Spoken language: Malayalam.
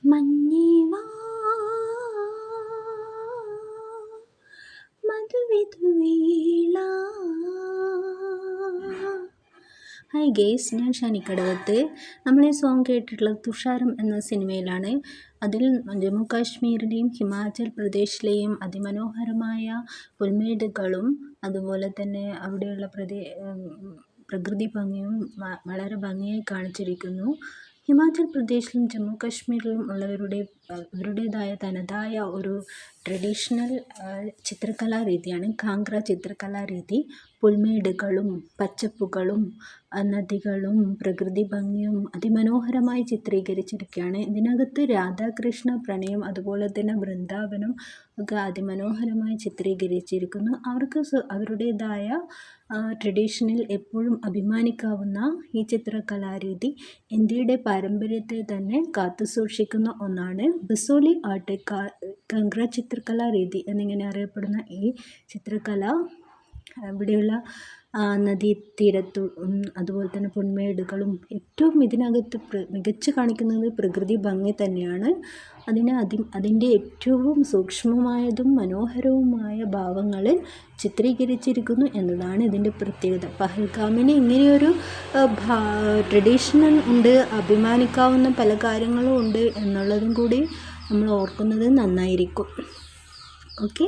മഞ്ഞിവാ മധുവിധുവേള. ഹായ് ഗേസ്, ഞാൻ ഷനിക്കടവത്ത്. നമ്മൾ ഈ സോങ് കേട്ടിട്ടുള്ളത് തുഷാരം എന്ന സിനിമയിലാണ്. അതിൽ ജമ്മു കാശ്മീരിലെയും ഹിമാചൽ പ്രദേശിലെയും അതിമനോഹരമായ പുൽമേടുകളും അതുപോലെ തന്നെ അവിടെയുള്ള പ്രകൃതി ഭംഗിയും വളരെ ഭംഗിയായി കാണിച്ചിരിക്കുന്നു. ഹിമാചൽ പ്രദേശിലും ജമ്മു കാശ്മീരിലും അവരുടേതായ തനതായ ഒരു ട്രഡീഷണൽ ചിത്രകലാ രീതിയാണ് കാംഗ്ര ചിത്രകലാ രീതി. പുൽമേടുകളും പച്ചപ്പുകളും നദികളും പ്രകൃതി ഭംഗിയും അതിമനോഹരമായി ചിത്രീകരിച്ചിരിക്കുകയാണ്. ഇതിനകത്ത് രാധാകൃഷ്ണ പ്രണയം അതുപോലെ തന്നെ വൃന്ദാവനം ഒക്കെ അതിമനോഹരമായി ചിത്രീകരിച്ചിരിക്കുന്നു. അവർക്ക് അവരുടേതായ ട്രഡീഷനിൽ എപ്പോഴും അഭിമാനിക്കാവുന്ന ഈ ചിത്രകലാരീതി ഇന്ത്യയുടെ പാരമ്പര്യത്തെ തന്നെ കാത്തുസൂക്ഷിക്കുന്ന ഒന്നാണ്. ബസോളി ആർട്ട് കാംഗ്ര ചിത്രകലാ രീതി എന്നിങ്ങനെ അറിയപ്പെടുന്ന ഈ ചിത്രകല ഇവിടെയുള്ള നദീതീരത്തും അതുപോലെ തന്നെ പുൽമേടുകളും ഏറ്റവും ഇതിനകത്ത് മികച്ചു കാണിക്കുന്നത് പ്രകൃതി ഭംഗി തന്നെയാണ്. അതിൻ്റെ ഏറ്റവും സൂക്ഷ്മമായതും മനോഹരവുമായ ഭാവങ്ങളിൽ ചിത്രീകരിച്ചിരിക്കുന്നു എന്നതാണ് ഇതിൻ്റെ പ്രത്യേകത. പഹൽഗാമിന് ഇങ്ങനെയൊരു ട്രഡീഷണൽ ഉണ്ട്, അഭിമാനിക്കാവുന്ന പല കാര്യങ്ങളും ഉണ്ട് എന്നുള്ളതും കൂടി നമ്മൾ ഓർക്കുന്നത് നന്നായിരിക്കും. ഓക്കെ.